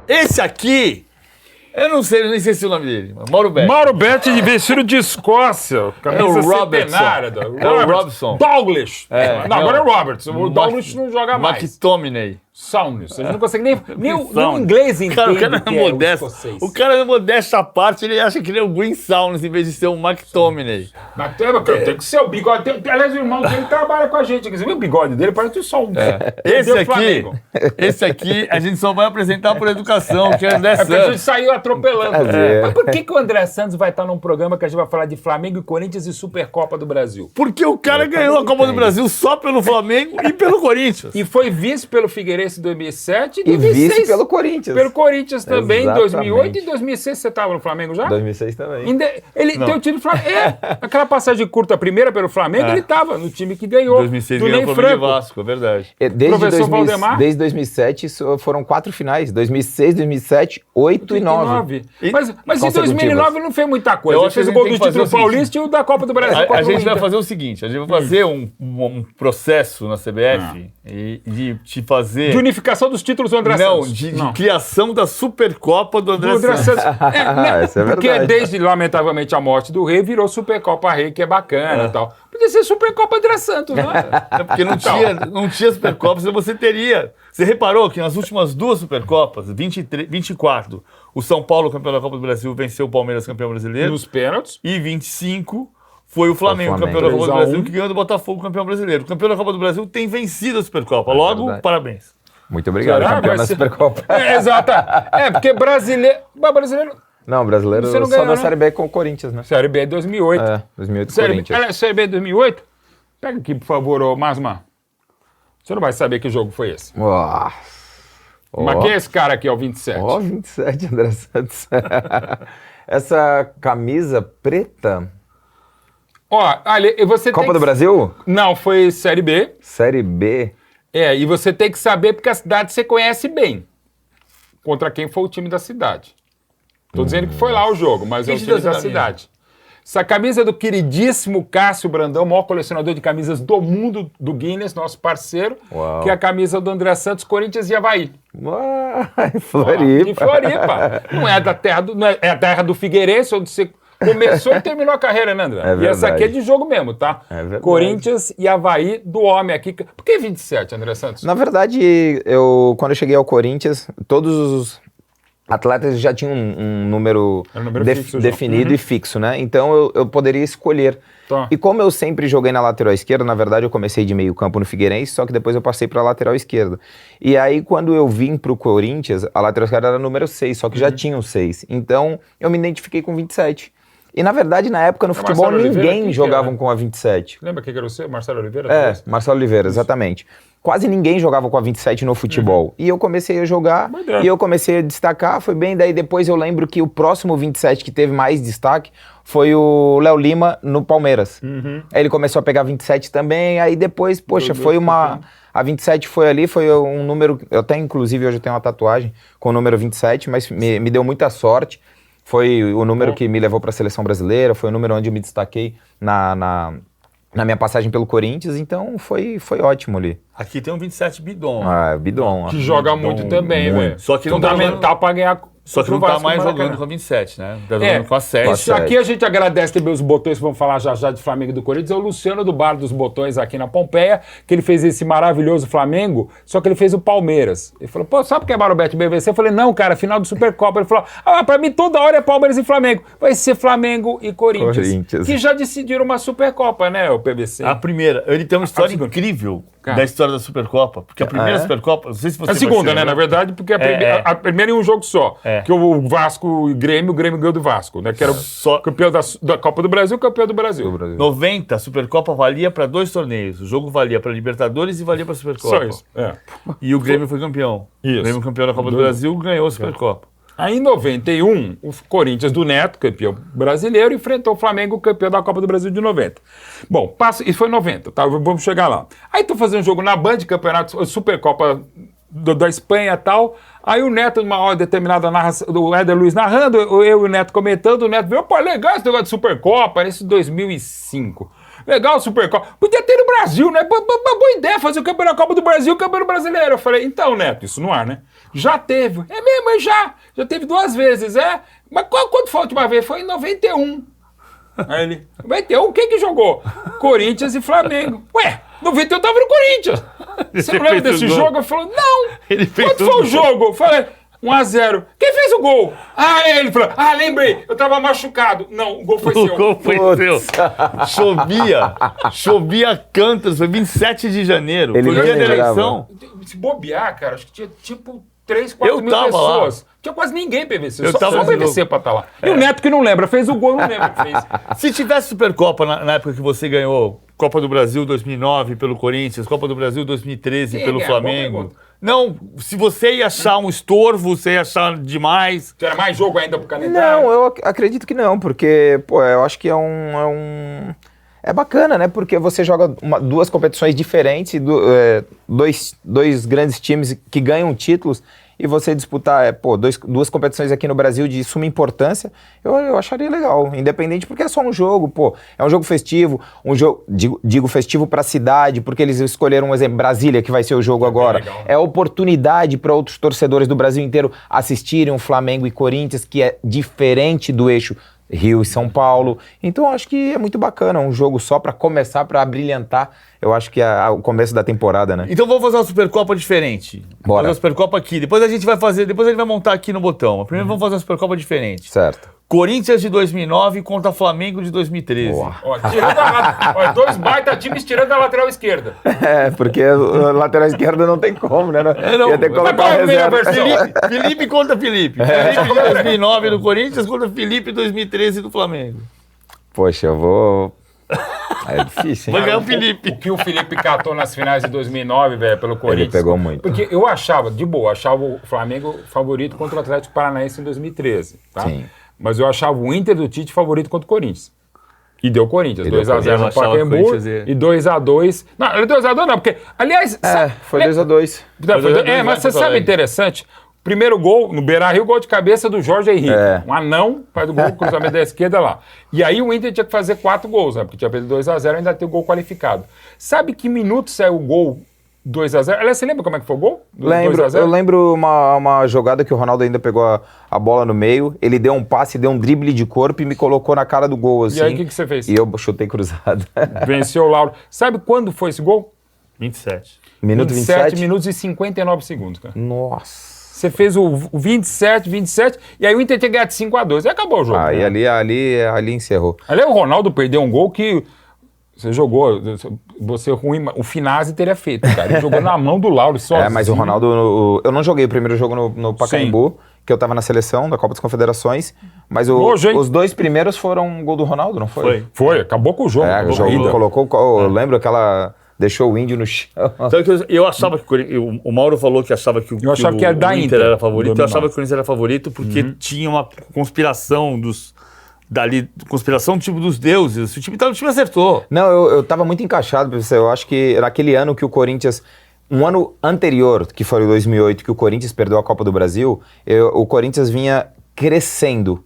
Esse aqui, eu não sei, nem sei se é o nome dele. Mauro Betti. Mauro Betti de vestido de Escócia. É o Robertson. É o Robson. Douglas. Não, agora é o Robertson. O Douglas não joga mais. McTominay. Soundness. A gente não consegue nem o inglês inteiro. O cara é modesta à parte, ele acha que ele é o Green Soundness em vez de ser o McTominay. Mas tem que ser o bigode. Aliás, o irmão dele trabalha com a gente. Você viu o bigode dele? Parece o Soundness. Esse aqui, a gente só vai apresentar por educação, que é André Santos. Porque a gente saiu atropelando. Mas por que o André Santos vai estar num programa que a gente vai falar de Flamengo e Corinthians e Supercopa do Brasil? Porque o cara ganhou a Copa do Brasil só pelo Flamengo e pelo Corinthians. E foi vice pelo Figueirense em 2007 e 2006. E vice pelo Corinthians. Pelo Corinthians também, em 2008 e 2006 você estava no Flamengo já? 2006 também. Ele tem o time do Flamengo. Aquela passagem curta, a primeira pelo Flamengo, ele estava no time que ganhou. 2006 ganhou o Flamengo e Vasco, é verdade. Desde 2007 foram 4 finais. 2006, 2007, 8 e 9. Mas em 2009 não fez muita coisa. Ele fez o gol do título paulista e o da Copa do Brasil. A gente vai fazer o seguinte, a gente vai fazer um processo na CBF de te fazer... De unificação dos títulos do André Santos. De criação da Supercopa do André Santos. Isso é verdade. Porque desde, lamentavelmente, a morte do rei, virou Supercopa Rei, que é bacana e tal. Podia ser Supercopa André Santos, não é? Porque não tinha Supercopa, senão você teria... Você reparou que nas últimas 2 Supercopas, 24, o São Paulo, campeão da Copa do Brasil, venceu o Palmeiras, campeão brasileiro. Nos pênaltis. E 25... Foi o Flamengo, campeão da Copa do Brasil, que ganhou do Botafogo, campeão brasileiro. O campeão da Copa do Brasil tem vencido a Supercopa. Logo, parabéns. Muito obrigado, campeão da Supercopa. Exato. Porque brasileiro... Não, brasileiro não só ganhou, na Série B com o Corinthians, né? Série B 2008. 2008 Corinthians. Série B 2008? Pega aqui, por favor, ô Masma. Você não vai saber que jogo foi esse. Mas quem é esse cara aqui, é o 27? 27, André Santos. Essa camisa preta... Ali, você Copa do Brasil? Não, foi Série B. Série B? E você tem que saber porque a cidade você conhece bem. Contra quem foi o time da cidade. Tô dizendo que foi lá o jogo, mas é o time da cidade. Essa camisa é do queridíssimo Cássio Brandão, maior colecionador de camisas do mundo, do Guinness, nosso parceiro. Uau. Que é a camisa do André Santos, Corinthians e Avaí. Floripa. De Floripa. Não é da terra é a terra do Figueirense, onde você... Começou e terminou a carreira, né, André? E essa aqui é de jogo mesmo, tá? É verdade. Corinthians e Avaí do homem aqui. Por que 27, André Santos? Na verdade, quando eu cheguei ao Corinthians, todos os atletas já tinham um número definido e fixo, né? Então eu poderia escolher. Tá. E como eu sempre joguei na lateral esquerda, na verdade eu comecei de meio campo no Figueirense, só que depois eu passei para a lateral esquerda. E aí quando eu vim pro Corinthians, a lateral esquerda era número 6, só que já tinha o 6. Então eu me identifiquei com 27. E, na verdade, na época, no futebol, ninguém jogava com a 27. Lembra quem era você? Marcelo Oliveira? Marcelo Oliveira, exatamente. Quase ninguém jogava com a 27 no futebol. E eu comecei a jogar, e eu comecei a destacar, foi bem, daí depois eu lembro que o próximo 27 que teve mais destaque foi o Léo Lima no Palmeiras. Aí ele começou a pegar 27 também, aí depois, foi uma... A 27 foi ali, foi um número... Eu até, inclusive, hoje eu tenho uma tatuagem com o número 27, mas me deu muita sorte. Foi o número que me levou para a seleção brasileira, foi o número onde eu me destaquei na minha passagem pelo Corinthians, então foi ótimo ali. Aqui tem um 27 Bidon. Bidon. Que joga muito também, velho. Só que fundamental para ganhar. Só que não tá mais jogando com a 27, né? Tá jogando com a 7. Isso aqui a gente agradece também os botões que vamos falar já de Flamengo e do Corinthians. É o Luciano do Bar dos Botões aqui na Pompeia, que ele fez esse maravilhoso Flamengo, só que ele fez o Palmeiras. Ele falou, sabe o que é Mauro Betti BVC? Eu falei, não, cara, final do Supercopa. Ele falou, pra mim toda hora é Palmeiras e Flamengo. Vai ser Flamengo e Corinthians. Que já decidiram uma Supercopa, né, o PVC? A primeira. Ele tem uma história incrível da história da Supercopa, porque a primeira Supercopa, não sei se você... A segunda, né, na verdade, porque a primeira em um jogo só. Que o Vasco e o Grêmio ganhou do Vasco, né? Que era o campeão da Copa do Brasil, campeão do Brasil. 90, a Supercopa valia para 2 torneios. O jogo valia para Libertadores e valia para Supercopa. Só isso. E o Grêmio foi campeão. Isso. O Grêmio campeão da Copa do Brasil ganhou a Supercopa. Aí em 91, o Corinthians do Neto, campeão brasileiro, enfrentou o Flamengo, campeão da Copa do Brasil de 90. Bom, isso foi em 90, tá? Vamos chegar lá. Aí tô fazendo um jogo na Band, campeonato Supercopa da Espanha e tal. Aí o Neto, numa hora determinada narração, o Éder Luiz narrando, eu e o Neto comentando, o Neto veio, pô, legal esse negócio de Supercopa, nesse 2005. Legal o Supercopa. Podia ter no Brasil, né? Boa ideia, fazer o Campeonato da Copa do Brasil e o Campeonato Brasileiro. Eu falei, então, Neto, isso no ar, né? Já teve. É mesmo, mas já teve 2 vezes, é? Mas quando foi a última vez? Foi em 91. Aí ele, 91, quem que jogou? Corinthians e Flamengo. Ué, 91 tava no Corinthians. Você não lembra desse jogo? Eu falei, não. Quanto foi o jogo? Eu falei, 1-0. Quem fez o gol? Ele falou, lembrei, eu tava machucado. Não, o gol foi seu. O gol foi seu. Chovia cantas, foi 27 de janeiro. Ele foi o dia da eleição. Se bobear, cara, acho que tinha tipo 3, 4 mil tava pessoas. lá. Tinha quase ninguém PVC, Eu só tava o PVC pra estar lá. E o Neto que não lembra, fez o gol, não lembra que fez. Se tivesse Supercopa na época que você ganhou Copa do Brasil 2009 pelo Corinthians, Copa do Brasil 2013 pelo Flamengo. Não, se você ia achar um estorvo, você ia achar demais. Era mais jogo ainda pro calendário? Não, eu acredito que não, porque, pô, eu acho que é bacana, né? Porque você joga 2 competições diferentes, dois grandes times que ganham títulos, e você disputar, 2 competições aqui no Brasil de suma importância, eu acharia legal, independente, porque é só um jogo, é um jogo festivo, digo festivo para a cidade, porque eles escolheram, um exemplo, Brasília, que vai ser o jogo agora. É oportunidade para outros torcedores do Brasil inteiro assistirem o Flamengo e Corinthians, que é diferente do eixo Rio e São Paulo. Então acho que é muito bacana, um jogo só para começar, para brilhantar. Eu acho que é o começo da temporada, né? Então vamos fazer uma Supercopa diferente. Bora. Fazer uma Supercopa aqui. Depois a gente vai montar aqui no botão. Mas primeiro vamos fazer uma Supercopa diferente. Certo. Corinthians de 2009 contra Flamengo de 2013. Boa. Ó, 2 baita times tirando a lateral esquerda. Porque a lateral esquerda não tem como, né? Não, Ia ter que colocar a reserva. Felipe contra Felipe. Felipe de 2009 do Corinthians contra Felipe de 2013 do Flamengo. Poxa, eu vou... É difícil, hein? Vai ganhar o Felipe. O que o Felipe catou nas finais de 2009, velho, pelo Corinthians. Ele pegou muito. Porque eu achava o Flamengo favorito contra o Atlético Paranaense em 2013, tá? Sim. Mas eu achava o Inter do Tite favorito contra o Corinthians. E deu Corinthians, 2-0 no Pacaembu e 2-2. Não, 2-2 não, porque, aliás... Foi 2-2. Mas você sabe interessante... Primeiro gol, no Beira-Rio, gol de cabeça do Jorge Henrique. Um anão, faz o gol, cruzamento da esquerda lá. E aí o Inter tinha que fazer 4 gols, né? Porque tinha perdido 2-0 e ainda tem o gol qualificado. Sabe que minuto saiu o gol 2-0? Aliás, você lembra como é que foi o gol? Lembro, eu lembro uma jogada que o Ronaldo ainda pegou a bola no meio, ele deu um passe, deu um drible de corpo e me colocou na cara do gol, assim. E aí o que você fez? E eu chutei cruzado. Venceu o Lauro. Sabe quando foi esse gol? 27. Minuto 27? Minutos e 59 segundos, cara. Nossa. Você fez o 27, e aí o Inter tinha ganhado de 5-2. Aí acabou o jogo. E ali encerrou. Ali o Ronaldo perdeu um gol que você jogou, você ruim, o Finazzi teria feito, cara. Ele jogou na mão do Lauro sozinho. Mas o Ronaldo, eu não joguei o primeiro jogo no Pacaembu, que eu tava na seleção da Copa das Confederações, mas os 2 primeiros foram um gol do Ronaldo, não foi? Foi, acabou com o jogo. O jogo colocou, eu lembro aquela... Deixou o índio no chão. Então, eu achava que o Mauro falou que achava que o Inter era favorito. Eu achava que o Corinthians era favorito porque tinha uma conspiração conspiração tipo dos deuses. O time acertou. Não, eu tava muito encaixado, professor. Eu acho que naquele ano que o Corinthians... Um ano anterior, que foi o 2008, que o Corinthians perdeu a Copa do Brasil, o Corinthians vinha crescendo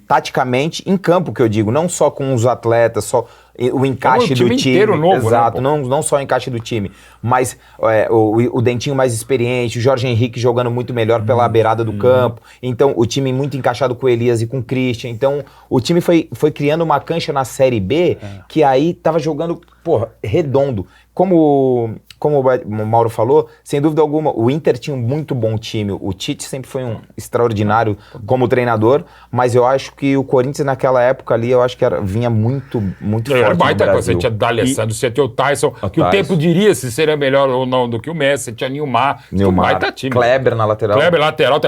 taticamente, em campo, que eu digo, não só com os atletas, só o encaixe do time. Inteiro novo, exato, né, não só o encaixe do time, mas o Dentinho mais experiente, o Jorge Henrique jogando muito melhor pela beirada do campo, então o time muito encaixado com o Elias e com o Christian, então o time foi criando uma cancha na Série B que aí tava jogando, redondo. Como o Mauro falou, sem dúvida alguma, o Inter tinha um muito bom time. O Tite sempre foi um extraordinário como treinador, mas eu acho que o Corinthians naquela época ali, eu acho que vinha muito forte no Brasil. Você tinha D'Alessandro, você tinha o Tyson, que o tempo diria se seria melhor ou não do que o Messi, você tinha Nilmar, baita time. Kleber na lateral. Kleber lateral,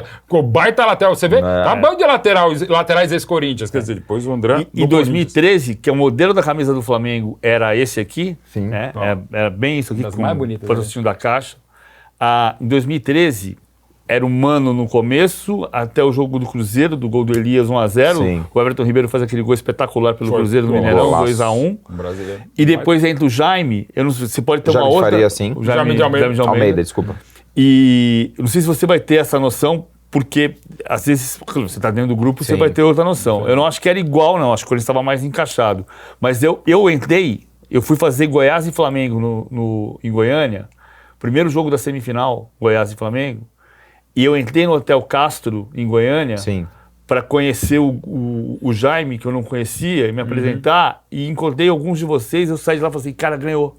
baita lateral, você vê? Tá bom de laterais ex-Corinthians, quer dizer, depois o André... Em 2013, que é o modelo da camisa do Flamengo era esse aqui, sim, né? Era bem isso aqui, das mais bonitas, patrocínio da Caixa. Em 2013, era humano no começo, até o jogo do Cruzeiro, do gol do Elias 1-0. Sim. O Everton Ribeiro faz aquele gol espetacular pelo Cruzeiro no Mineirão, 2-1. E depois entra o Jaime, eu não sei, você pode ter uma outra... Faria, sim. O Jaime de Almeida. Almeida, desculpa. E não sei se você vai ter essa noção, porque às vezes você está dentro do grupo, você vai ter outra noção. Eu não acho que era igual, não. Acho que o Corinthians estava mais encaixado. Mas eu fui fazer Goiás e Flamengo em Goiânia, primeiro jogo da semifinal, Goiás e Flamengo, e eu entrei no Hotel Castro, em Goiânia, para conhecer o Jaime, que eu não conhecia, e me apresentar, e encontrei alguns de vocês, eu saí de lá e falei assim, cara, ganhou.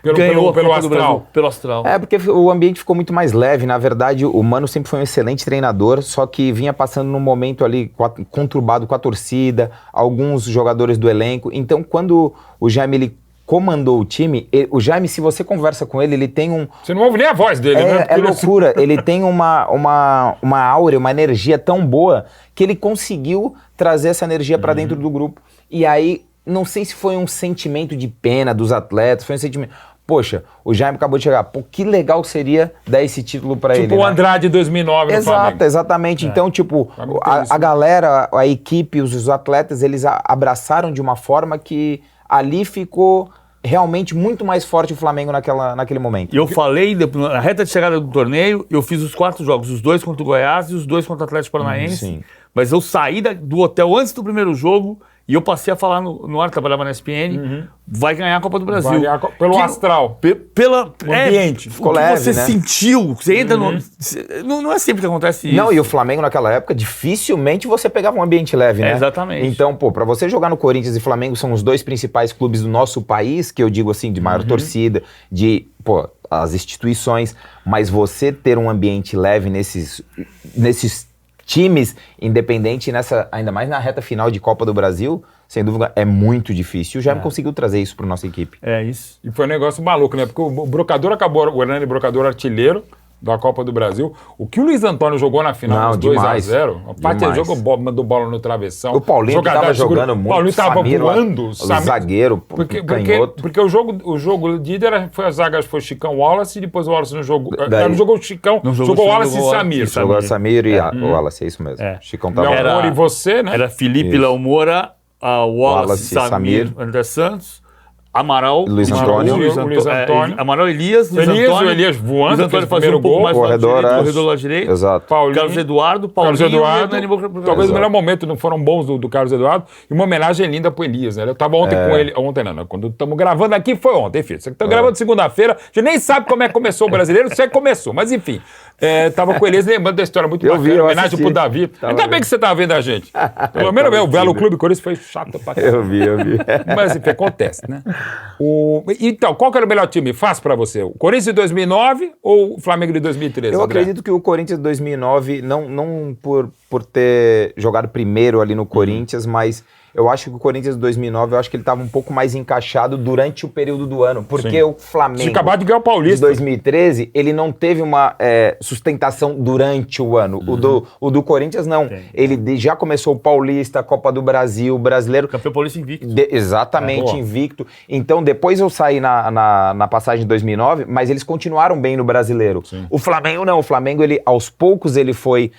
Pelo astral. Pelo astral. Porque o ambiente ficou muito mais leve. Na verdade, o Mano sempre foi um excelente treinador, só que vinha passando num momento ali conturbado com a torcida, alguns jogadores do elenco. Então, quando o Jaime ele comandou o time, o Jaime, se você conversa com ele, ele tem um... Você não ouve nem a voz dele, né? É loucura. Ele tem uma áurea, uma energia tão boa que ele conseguiu trazer essa energia para dentro do grupo. E aí, não sei se foi um sentimento de pena dos atletas, foi um sentimento... Poxa, o Jaime acabou de chegar. Pô, que legal seria dar esse título pra ele. Tipo o Andrade 2009 no Flamengo. Exatamente. Então, tipo, a galera, a equipe, os atletas, eles abraçaram de uma forma que ali ficou realmente muito mais forte o Flamengo naquele momento. E eu falei, na reta de chegada do torneio, eu fiz os 4 jogos, os 2 contra o Goiás e os 2 contra o Atlético Paranaense. Sim. Mas eu saí do hotel antes do primeiro jogo e eu passei a falar no ar, trabalhava na ESPN, vai ganhar a Copa do Brasil. Pelo astral. Pelo ambiente. Ficou o que leve, você né? sentiu, você entra no... Não é sempre que acontece isso. Não, e o Flamengo naquela época, dificilmente você pegava um ambiente leve, né? Exatamente. Então, pô, pra você jogar no Corinthians e Flamengo, são os 2 principais clubes do nosso país, que eu digo assim, de maior torcida, as instituições, mas você ter um ambiente leve nesses times, independente ainda mais na reta final de Copa do Brasil, sem dúvida, é muito difícil. O Jaime conseguiu trazer isso para nossa equipe. É isso. E foi um negócio maluco, né? Porque o Brocador acabou, o Hernani Brocador artilheiro da Copa do Brasil. O que o Luiz Antônio jogou na final, 2-0, a parte ele mandou bola no travessão. O Paulinho estava jogando muito. O Paulinho estava voando. O zagueiro, porque o jogo líder foi a zaga, foi Chicão Wallace, e depois o Wallace não jogou. Não jogou o Chicão, jogou Wallace e Samir. Jogou o Samir e o Wallace, é isso mesmo. Chicão tava Léo Moura e você, né? Era Felipe, Léo Moura, Wallace, Samir, André Santos, Amaral, Luiz Antônio, Amaral, Elias voando, Luiz Antônio fazia um pouco mais corredor lá direito, exato. Carlos Eduardo, Paulinho, talvez o melhor momento, não foram bons do Carlos Eduardo, e uma homenagem linda pro Elias, né? Eu tava ontem com ele, quando estamos gravando aqui foi ontem, filho. Você que tá gravando segunda-feira, a gente nem sabe como é que começou o brasileiro, você começou, mas enfim, tava com o Elias lembrando da história muito bacana, homenagem pro Davi. Ainda bem que você tava vendo a gente. Pelo menos o Velo Clube Corinthians foi chato pra caramba. Eu vi. Mas enfim, acontece, né? Então, qual que era o melhor time? Fácil pra você. O Corinthians de 2009 ou o Flamengo de 2013? Eu acredito que o Corinthians de 2009, não por ter jogado primeiro ali no Corinthians, mas eu acho que o Corinthians de 2009, eu acho que ele estava um pouco mais encaixado durante o período do ano, porque o Flamengo acabou de ganhar o Paulista de 2013, ele não teve uma sustentação durante o ano. O do Corinthians, não. Ele já começou o Paulista, a Copa do Brasil, o Brasileiro. Campeão paulista invicto. Exatamente, invicto. Então, depois eu saí na passagem de 2009, mas eles continuaram bem no Brasileiro. Sim. O Flamengo não. O Flamengo, aos poucos, ele foi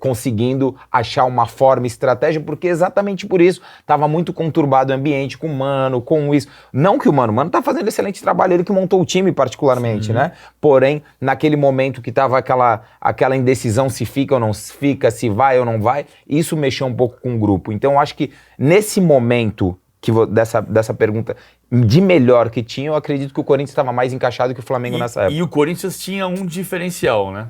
conseguindo achar uma forma, estratégia, porque exatamente por isso estava muito conturbado o ambiente com o Mano, com isso. Não que o Mano tá fazendo excelente trabalho, ele que montou o time particularmente, né? Porém, naquele momento que tava aquela indecisão se fica ou não fica, se vai ou não vai, isso mexeu um pouco com o grupo. Então, eu acho que nesse momento dessa pergunta de melhor que tinha, eu acredito que o Corinthians estava mais encaixado que o Flamengo nessa época. E o Corinthians tinha um diferencial, né?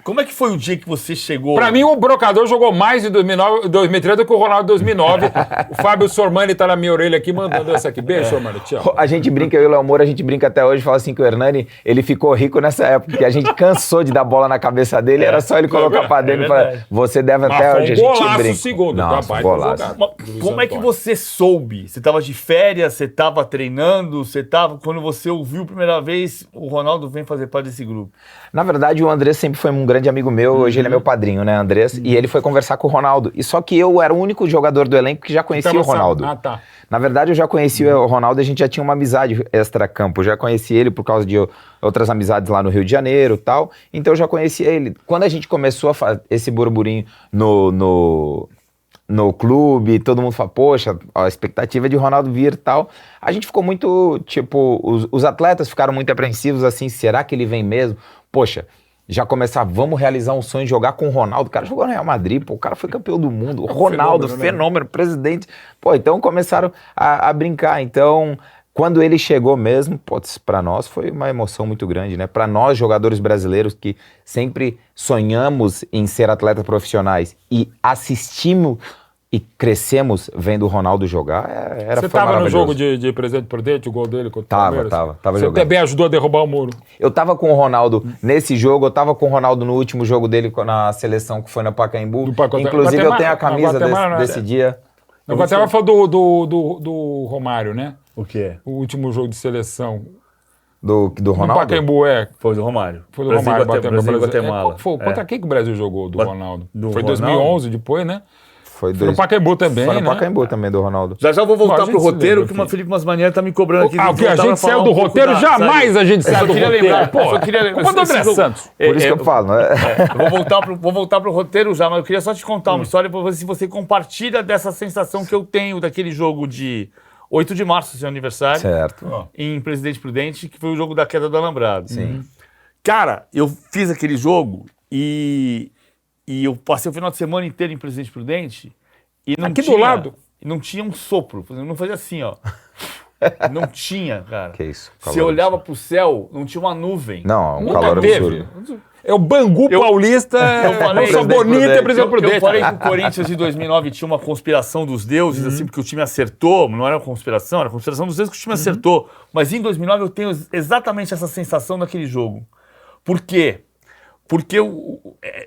Como é que foi o dia que você chegou? Pra mim, o Brocador jogou mais em 2013 do que o Ronaldo em 2009. O Fábio Sormani tá na minha orelha aqui, mandando essa aqui. Beijo, Sormani, te amo. A gente brinca, eu e o Léo Moura, a gente brinca até hoje, fala assim que o Hernani, ele ficou rico nessa época, porque a gente cansou de dar bola na cabeça dele, era só ele colocar pra dentro e falar, você deve até hoje, a gente brinca. Segundo, nossa, golaço. Como é que você soube? Você tava de férias, você tava treinando, quando você ouviu a primeira vez, o Ronaldo vem fazer parte desse grupo? Na verdade, o Andrés sempre foi um grande amigo meu, hoje ele é meu padrinho, né, Andrés? E ele foi conversar com o Ronaldo. E só que eu era o único jogador do elenco que já conhecia o Ronaldo. Tá. Na verdade, eu já conhecia o Ronaldo, a gente já tinha uma amizade extra-campo. Eu já conhecia ele por causa de outras amizades lá no Rio de Janeiro e tal. Então eu já conhecia ele. Quando a gente começou a fazer esse burburinho no clube, todo mundo fala, poxa, a expectativa é de Ronaldo vir e tal. A gente ficou muito, os atletas ficaram muito apreensivos, assim, será que ele vem mesmo? poxa, já começar, vamos realizar um sonho de jogar com o Ronaldo. O cara jogou no Real Madrid, pô, o cara foi campeão do mundo. O Ronaldo, fenômeno, presidente. Pô, então começaram a brincar. Então, quando ele chegou mesmo, para nós foi uma emoção muito grande, né? Para nós, jogadores brasileiros que sempre sonhamos em ser atletas profissionais e assistimos e crescemos vendo o Ronaldo jogar, Você estava no jogo de Presidente Prudente, o gol dele contra o Palmeiras? Tava Você jogando. também ajudou a derrubar o muro? Eu tava com o Ronaldo nesse jogo, eu tava com o Ronaldo no último jogo dele na seleção que foi no Pacaembu. Inclusive eu tenho a camisa desse dia. O Guatemala foi do Romário, né? O quê? O último jogo de seleção. Do Ronaldo? No Pacaembu, Foi do Romário. Foi do Romário batendo no Brasil. Guatemala. Contra quem que o Brasil jogou do Ronaldo? Foi Ronaldo? 2011 depois, né? Foi no Pacaembu também, Foi no né? Pacaembu também, do Ronaldo. Já vou voltar pro roteiro, que o Felipe Masmanieri tá me cobrando aqui. O que a gente saiu do roteiro? Jamais a gente saiu do roteiro. Eu queria lembrar. Culpa do André Santos. Por isso que eu falo, né? Vou voltar pro roteiro já, mas eu queria só te contar uma história pra ver se você compartilha dessa sensação que eu tenho daquele jogo de 8 de março, seu aniversário. Certo. Em Presidente Prudente, que foi o jogo da queda do Alambrado. Sim. Cara, eu fiz aquele jogo e eu passei o final de semana inteiro em Presidente Prudente e não aqui tinha, do lado? Não tinha um sopro. Não fazia assim, ó. Não tinha, cara. Que isso. Você olhava pro céu, não tinha uma nuvem. Não, um Nunca calor teve. absurdo. É o Bangu paulista, falei, só bonito e Presidente Prudente. Eu falei que o Corinthians de 2009 tinha uma conspiração dos deuses, assim, porque o time acertou. Não era uma conspiração, era a conspiração dos deuses que o time acertou. Mas em 2009 eu tenho exatamente essa sensação daquele jogo. Por quê? Porque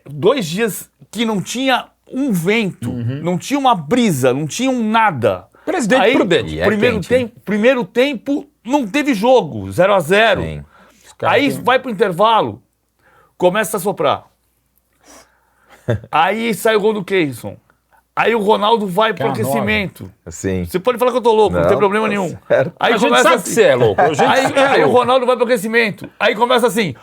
2 dias que não tinha um vento, não tinha uma brisa, não tinha um nada. Presidente Prudente. Primeiro tempo não teve jogo, 0-0. Sim. Aí vai pro intervalo, começa a soprar. Aí sai o gol do Keison. Aí o Ronaldo vai pro aquecimento. Sim. Você pode falar que eu tô louco, não tem problema nenhum. Certo. Aí a gente sabe que você é louco. Aí o Ronaldo vai pro aquecimento. Aí começa assim.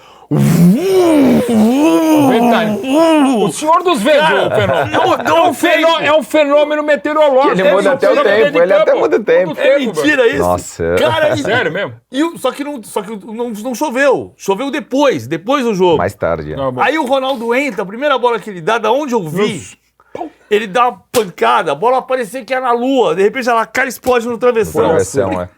O senhor dos ventos, é um fenômeno meteorológico. Ele muda até o tempo, ele até muda o tempo. É mentira isso? Nossa. Cara, sério mesmo? Só que não choveu. Choveu depois do jogo. Mais tarde. Aí o Ronaldo entra, a primeira bola que ele dá, da onde eu vi, ele dá uma pancada, a bola parecia que era na lua, de repente ela cara explode no travessão.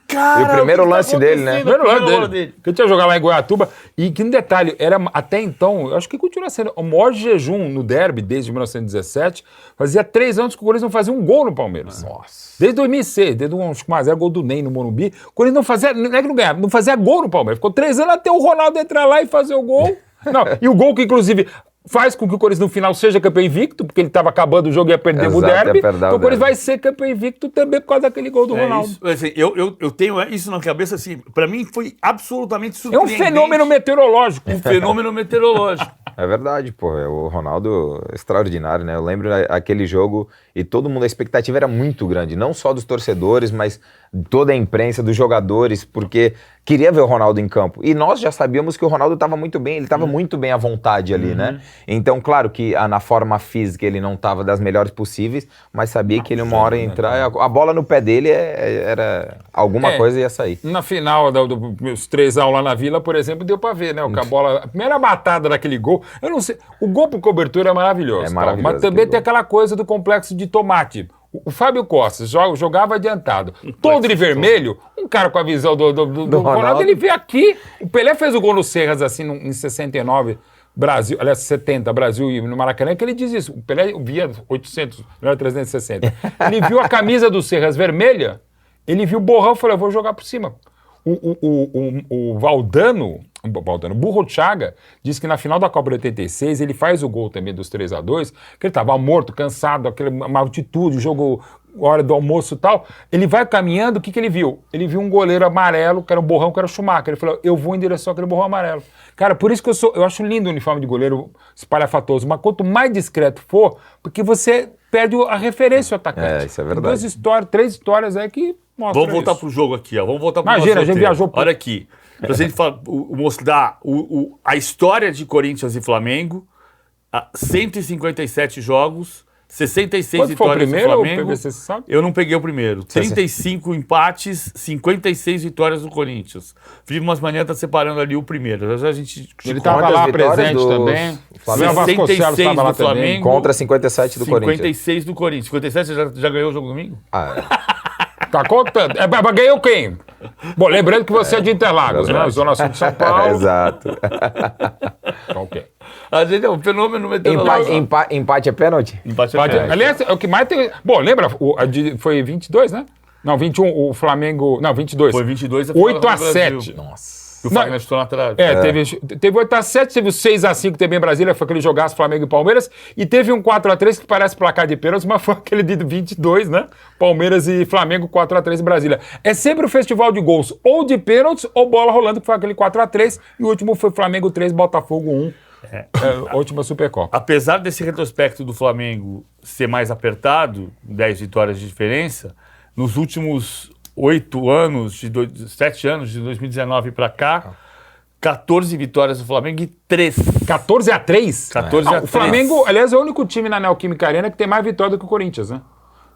Cara, e o primeiro lance dele, né? O primeiro lance dele. Que ele tinha jogado lá em Goiatuba. E que um detalhe, era até então, eu acho que continua sendo o maior jejum no derby desde 1917. Fazia 3 anos que o Corinthians não fazia um gol no Palmeiras. Nossa. Desde 2006, desde um 1-0 gol do Ney no Morumbi, o Corinthians não fazia, não é que não ganhava, não fazia gol no Palmeiras. Ficou 3 anos até o Ronaldo entrar lá e fazer o gol. Não, e o gol que, inclusive, faz com que o Corinthians no final seja campeão invicto, porque ele estava acabando o jogo e ia perder o derby. Então o Corinthians vai ser campeão invicto também por causa daquele gol do Ronaldo. Isso, assim, eu tenho isso na cabeça, assim, pra mim foi absolutamente surpreendente. É um fenômeno meteorológico. Um fenômeno meteorológico. É verdade, pô. O Ronaldo é extraordinário, né? Eu lembro aquele jogo e todo mundo, a expectativa era muito grande, não só dos torcedores, mas toda a imprensa, dos jogadores, porque queria ver o Ronaldo em campo. E nós já sabíamos que o Ronaldo estava muito bem, ele estava muito bem à vontade ali, né? Então, claro que na forma física ele não estava das melhores possíveis, mas sabia que ele uma hora ia entrar, a bola no pé dele era alguma coisa ia sair. Na final dos 3-1 lá na Vila, por exemplo, deu pra ver, né? A bola, a primeira matada daquele gol, eu não sei, o gol por cobertura é maravilhoso, mas também tem aquela coisa do complexo de tomate. O Fábio Costa jogava adiantado. Todo de vermelho, um cara com a visão do Ronaldo, ele vê aqui. O Pelé fez o gol no Serras assim em 69, Brasil, aliás, 70, Brasil e no Maracanã, que ele diz isso. O Pelé via 800, não era 360. Ele viu a camisa do Serras vermelha, ele viu o borrão e falou, eu vou jogar por cima. O Valdano, Burro Chaga, disse que na final da Copa de 86 ele faz o gol também dos 3-2, que ele estava morto, cansado, uma altitude, jogo, hora do almoço e tal. Ele vai caminhando, o que ele viu? Ele viu um goleiro amarelo, que era um borrão, que era o Schumacher. Ele falou, eu vou em direção àquele borrão amarelo. Cara, por isso que eu acho lindo o uniforme de goleiro espalhafatoso, mas quanto mais discreto for, porque você perde a referência ao atacante. Isso é verdade. 3 histórias aí que mostram Vamos voltar pro jogo aqui, ó. Vamos voltar pro Imagina, a gente viajou pro... Olha aqui. Pra gente mostrar a história de Corinthians e Flamengo, 157 jogos, 66 Quanto foi o vitórias do primeiro, Flamengo. PVC, você sabe? Eu não peguei o primeiro. 35 empates, 56 vitórias do Corinthians. Vive umas manhãs tá separando ali o primeiro. Já a gente Ele estava lá presente também. Flamengo. 66 do Flamengo. Contra 57 do Corinthians. 56 do Corinthians. 57 já ganhou o jogo domingo? Tá contando. Ganhou quem? Bom, lembrando que você é de Interlagos, né? Zona Sul de São Paulo. Exato. Ok. A gente é um fenômeno meteorológico. Empate é pênalti? Empate é pênalti. Aliás, é o que mais tem... Bom, lembra? Foi 22, né? Não, 21, o Flamengo... Não, 22. Foi 22. 8-7. Nossa. O Flamengo chutou na trave. Teve 8-7, teve o 6-5 também em Brasília, foi aquele jogaço Flamengo e Palmeiras, e teve um 4-3 que parece placar de pênaltis, mas foi aquele de 22, né? Palmeiras e Flamengo 4-3 em Brasília. É sempre o festival de gols, ou de pênaltis, ou bola rolando, que foi aquele 4-3, e o último foi Flamengo 3, Botafogo 1. A última Supercopa. Apesar desse retrospecto do Flamengo ser mais apertado, 10 vitórias de diferença, nos últimos 7 anos, de 2019 para cá, 14 vitórias do Flamengo e 3. 14-3? 14-3. O Flamengo, aliás, é o único time na Neoquímica Arena que tem mais vitórias do que o Corinthians, né?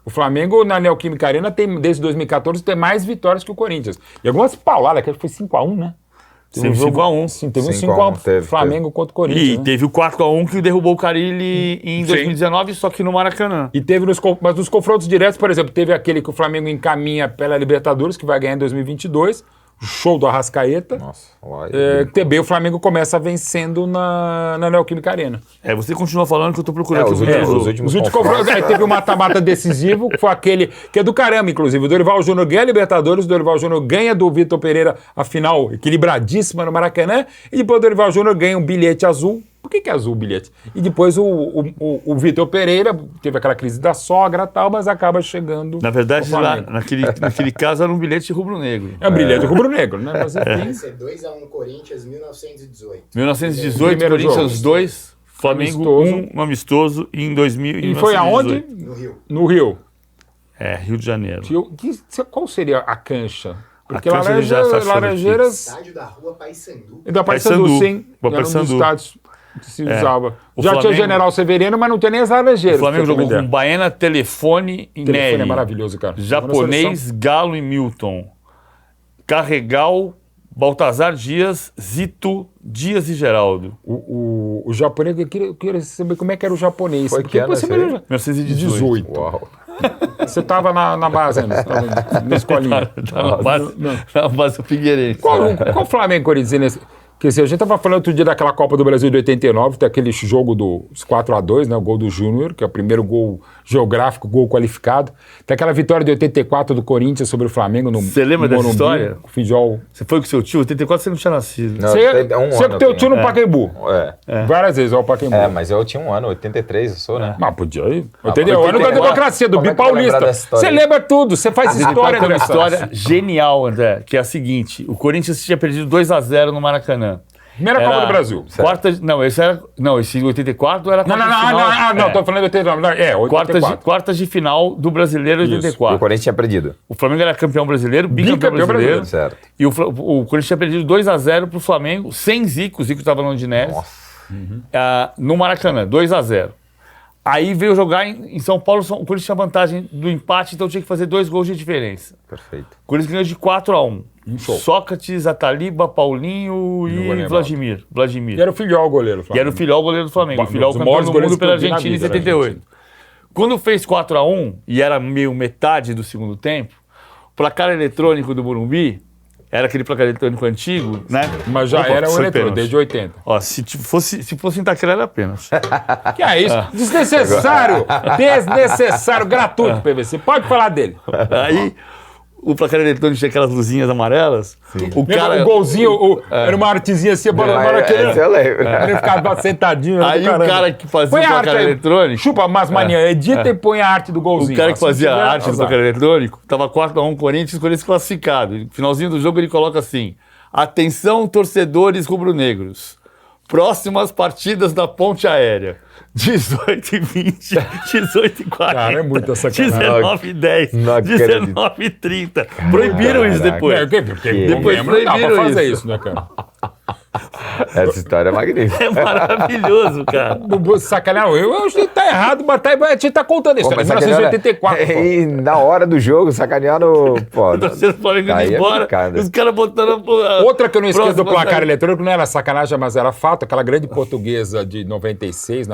O Flamengo na Neoquímica Arena tem, desde 2014, tem mais vitórias que o Corinthians. E algumas pauladas, que acho que foi 5-1, né? Teve um 5-1. Sim, teve um 5-1 Flamengo contra o Corinthians. E teve o 4-1 que derrubou o Carille em 2019, só que no Maracanã. E teve mas nos confrontos diretos, por exemplo, teve aquele que o Flamengo encaminha pela Libertadores, que vai ganhar em 2022, show do Arrascaeta. Nossa, também o Flamengo começa vencendo na Neoquímica Arena. Você continua falando que eu tô procurando aqui os últimos confrontos. Aí teve o mata-mata decisivo, que foi aquele que é do caramba, inclusive. O Dorival Júnior ganha a Libertadores, o Dorival Júnior ganha do Vitor Pereira a final equilibradíssima no Maracanã, e depois o Dorival Júnior ganha um bilhete azul. Por que é azul o bilhete? E depois o Vitor Pereira teve aquela crise da sogra e tal, mas acaba chegando. Na verdade, lá, naquele caso era um bilhete rubro-negro. É um bilhete rubro-negro, né? Mas Vai ser 2-1 no Corinthians, 1918. 1918, Corinthians 2, Flamengo 1, amistoso em 2000. E foi aonde? No Rio. No Rio. Rio de Janeiro. Qual seria a cancha? Porque a cancha Laranjeiras... Estádio da Rua Paissandu. Da Paissandu, sim. Era um dos estádios que se usava. Já tinha General Severino, mas não tem nem as Laranjeiras. O Flamengo jogou com Baena, Telefone e Nery. Telefone é maravilhoso, cara. Japonês, Galo e Milton. Carregal, Baltazar Dias, Zito, Dias e Geraldo. O japonês, eu queria saber como é que era o japonês. Foi que ano? 1918. Uau. Você estava na base, né? Você tava na escolinha. Na base do Figueirense. Qual Flamengo, Corinthians? Porque assim, a gente estava falando outro dia daquela Copa do Brasil de 89, tem aquele jogo dos 4-2, né, o gol do Júnior, que é o primeiro gol geográfico, gol qualificado. Tem aquela vitória de 84 do Corinthians sobre o Flamengo no Você lembra dessa história? O Fijol. Você foi com seu tio? 84 você não tinha nascido. Você com teu tio no Pacaembu. Várias vezes ao Pacaembu. Mas eu tinha um ano, 83 eu sou, né? Mas podia ir. O ano da democracia, do Bipaulista. Você lembra tudo, você faz história. Tem uma história genial, André, que é a seguinte, o Corinthians tinha perdido 2-0 no Maracanã. Primeira Copa do Brasil. Esse em 84 era a Quarta de final. Não, tô falando de 89. 84. Quartas de final do Brasileiro 84. E o Corinthians tinha perdido. O Flamengo era campeão brasileiro, bicampeão brasileiro. Certo. E o Corinthians tinha perdido 2-0 pro Flamengo, sem Zico. O Zico estava no Udinese. No Maracanã, 2-0. Aí veio jogar em São Paulo, o Corinthians tinha vantagem do empate, então tinha que fazer 2 gols de diferença. Perfeito. O Corinthians ganhou de 4-1. Sócrates, Ataliba, Paulinho e Vladimir. E era o Filhol goleiro do Flamengo. E era o Filhol goleiro do Flamengo. O Filhol campeão do mundo pela Argentina em 78. Quando fez 4-1, e era meio metade do segundo tempo, o placar eletrônico do Morumbi era aquele placar eletrônico antigo, né? Mas já era o eletrônico, desde 80. Ó, se fosse em Itaquera, era apenas. Que é isso? Desnecessário! Desnecessário, gratuito, PVC. Pode falar dele. Aí, o placar eletrônico tinha aquelas luzinhas amarelas. O golzinho, era uma artezinha assim, a bola na Maracanã. Ele ficava sentadinho. Aí o cara que fazia o placar eletrônico... Chupa umas manias, edita e põe a arte do golzinho. O cara que fazia a arte do placar eletrônico, tava 4-1 Corinthians classificado. No finalzinho do jogo ele coloca assim: atenção, torcedores rubro-negros. Próximas partidas da ponte aérea. 18h20, 18h40, cara, é muita sacanagem. 19h10, 19h30. Proibiram isso depois. Depois proibiram pra fazer isso, né, cara? Essa história é magnífica. É maravilhoso, cara. Bubu sacaneou. Eu acho que tá errado, mas a gente tá contando isso. Em 1984. E na hora do jogo, sacanearam. Pô, O torcedor do Flamengo indo embora. Os caras botando. Outra que eu não esqueço do placar eletrônico, não era sacanagem, mas era fato. Aquela grande portuguesa de 96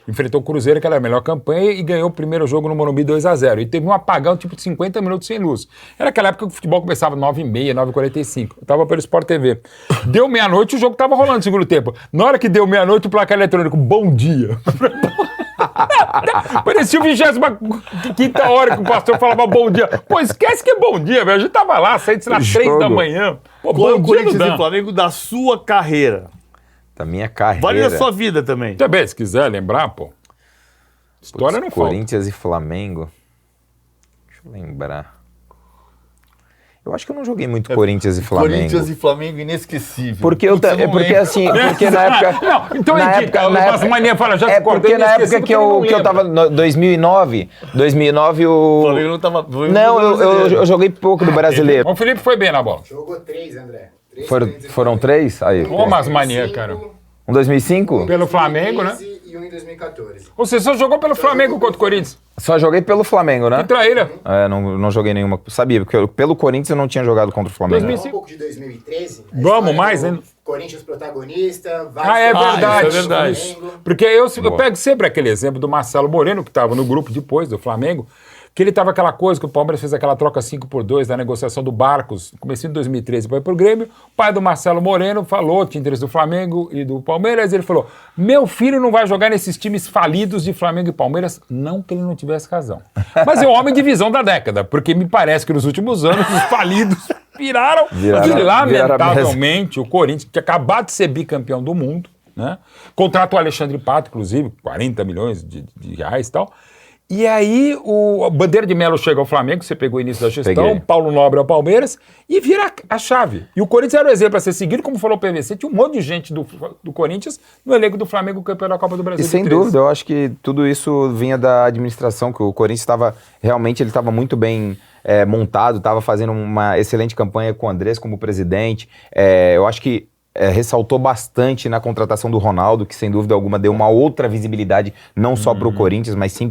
enfrentou o Cruzeiro, que era a melhor campanha, e ganhou o primeiro jogo no Morumbi 2-0. E teve um apagão tipo de 50 minutos sem luz. Era aquela época que o futebol começava 9h30, 9h45. Eu tava pelo Sport TV. Deu meia-noite, o jogo tava rolando no segundo tempo. Na hora que deu meia-noite, o placar eletrônico, bom dia. Parecia o 25ª hora que o pastor falava bom dia. Pô, esquece que é bom dia, velho. A gente tava lá, saindo às 3 da manhã. Pô, qual é o Corinthians e Flamengo da sua carreira? Da minha carreira. Vale da sua vida também. Também, se quiser lembrar, pô. História não falta. Corinthians e Flamengo. Deixa eu lembrar. Eu acho que eu não joguei muito Corinthians e Flamengo. Corinthians e Flamengo inesquecível. Porque porque na época... Não, então na é época, que a mania fala, já é porque na época que eu tava... 2009 o... Flamengo não tava... Não, eu joguei pouco do brasileiro. O Felipe foi bem na bola. Jogou 3, André. Foram 3? Aí. Ô, mas mania, cara. Um 2005? Pelo Flamengo, né? E um em 2014. Você só jogou pelo Flamengo contra o Corinthians? Só joguei pelo Flamengo, né? Que traíra. Não joguei nenhuma. Sabia, porque pelo Corinthians eu não tinha jogado contra o Flamengo. 2005. Um pouco de 2013. Vamos mais, hein? Corinthians protagonista. É verdade. Isso é verdade. Porque eu pego sempre aquele exemplo do Marcelo Moreno, que estava no grupo depois do Flamengo, que ele tava aquela coisa que o Palmeiras fez aquela troca 5-2 da negociação do Barcos, no começo de 2013, foi pro Grêmio. O pai do Marcelo Moreno falou, tinha interesse do Flamengo e do Palmeiras, ele falou: meu filho não vai jogar nesses times falidos de Flamengo e Palmeiras. Não que ele não tivesse razão. Mas é o homem de visão da década, porque me parece que nos últimos anos os falidos viraram e lamentavelmente o Corinthians, que tinha acabado de ser bicampeão do mundo, né? Contrata o Alexandre Pato, inclusive, 40 milhões de reais e tal. E aí o Bandeira de Melo chega ao Flamengo, você pegou o início da gestão, Paulo Nobre ao Palmeiras, e vira a chave. E o Corinthians era o exemplo a ser seguido, como falou o PVC, tinha um monte de gente do Corinthians no elenco do Flamengo, campeão da Copa do Brasil. E sem dúvida, eu acho que tudo isso vinha da administração, que o Corinthians estava, realmente ele estava muito bem montado, estava fazendo uma excelente campanha com o Andrés como presidente. Eu acho que ressaltou bastante na contratação do Ronaldo, que sem dúvida alguma deu uma outra visibilidade, não só para o Corinthians, mas sim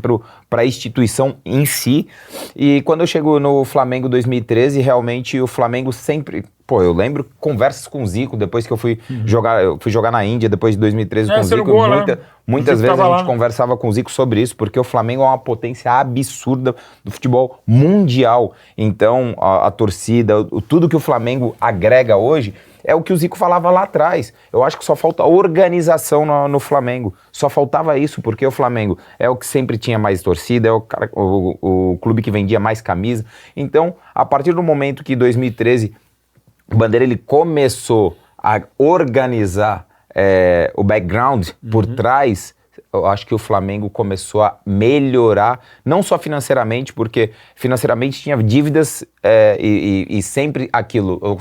para a instituição em si. E quando eu chego no Flamengo 2013, realmente o Flamengo sempre... Pô, eu lembro conversas com o Zico, depois que eu fui jogar na Índia, depois de 2013 com o Zico, muitas vezes a gente conversava com o Zico sobre isso, porque o Flamengo é uma potência absurda do futebol mundial. Então, a torcida, tudo que o Flamengo agrega hoje é o que o Zico falava lá atrás. Eu acho que só falta organização no Flamengo. Só faltava isso, porque o Flamengo é o que sempre tinha mais torcida, é o clube que vendia mais camisa. Então, a partir do momento que em 2013 o Bandeira ele começou a organizar o background por trás, eu acho que o Flamengo começou a melhorar, não só financeiramente, porque financeiramente tinha dívidas e sempre aquilo.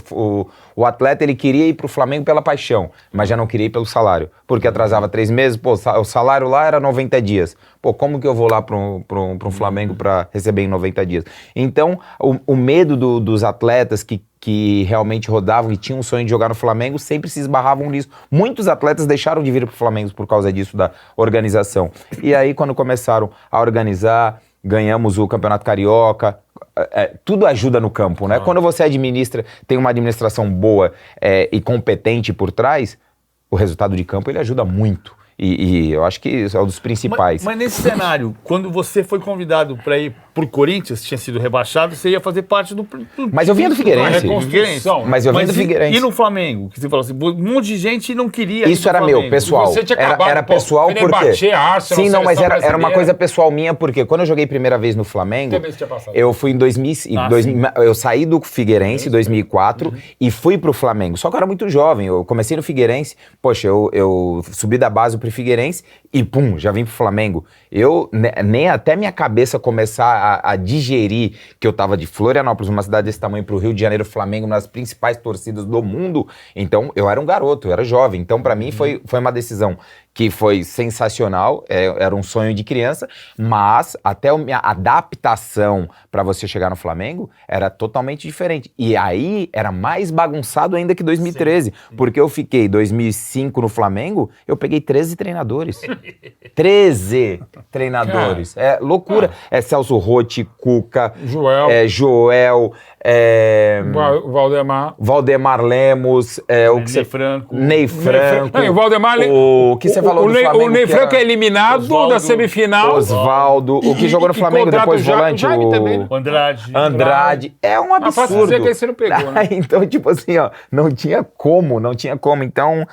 O atleta ele queria ir para o Flamengo pela paixão, mas já não queria ir pelo salário, porque atrasava 3 meses, pô, o salário lá era 90 dias. Pô, como que eu vou lá para um Flamengo para receber em 90 dias? Então, o medo dos atletas que realmente rodavam e tinham um sonho de jogar no Flamengo, sempre se esbarravam nisso. Muitos atletas deixaram de vir para o Flamengo por causa disso, da organização. E aí, quando começaram a organizar, ganhamos o Campeonato Carioca, tudo ajuda no campo, né? Quando você tem uma administração boa e competente por trás, o resultado de campo ele ajuda muito. E eu acho que isso é um dos principais. Mas nesse cenário, quando você foi convidado para ir pro Corinthians, tinha sido rebaixado, você ia fazer parte do mas eu vinha do Figueirense. Mas eu vinha do Figueirense. E no Flamengo? Que você falou assim, um monte de gente não queria. Isso era meu, pessoal. Você tinha acabado, era pessoal porque... Sim, não, mas era uma coisa pessoal minha, porque quando eu joguei a primeira vez no Flamengo, eu fui em 2000, eu saí do Figueirense em 2004 e fui pro Flamengo. Só que eu era muito jovem, eu comecei no Figueirense, poxa, eu subi da base pro Figueirense e pum, já vim pro Flamengo. Eu, nem até minha cabeça começar a digerir que eu tava de Florianópolis, uma cidade desse tamanho, pro Rio de Janeiro, Flamengo, uma das principais torcidas do mundo. Então, eu era um garoto, eu era jovem. Então, pra mim, foi uma decisão que foi sensacional, era um sonho de criança, mas até a minha adaptação para você chegar no Flamengo era totalmente diferente. E aí era mais bagunçado ainda que 2013, porque eu fiquei 2005 no Flamengo, eu peguei 13 treinadores. 13 treinadores. É loucura. É Celso Rotti, Cuca, Joel, Valdemar Lemos, Ney Franco. O Valdemar, o que você falou do Flamengo? O Ney Franco é eliminado da semifinal. Osvaldo, o que jogou no Flamengo depois volante, o Andrade. É um absurdo. Fácil dizer que você não pegou, né? Então, tipo assim, ó, não tinha como. Então,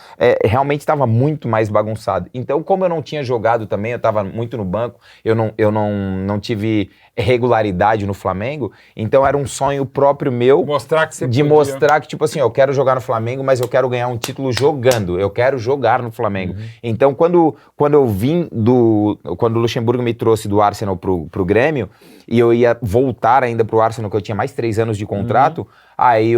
realmente estava muito mais bagunçado. Então, como eu não tinha jogado também, eu estava muito no banco, eu não tive regularidade no Flamengo, então era um sonho próprio meu mostrar que você mostrar que, tipo assim, eu quero jogar no Flamengo, mas eu quero ganhar um título jogando, eu quero jogar no Flamengo. Então, quando eu vim quando o Luxemburgo me trouxe do Arsenal pro Grêmio, e eu ia voltar ainda pro Arsenal, que eu tinha mais 3 anos de contrato, aí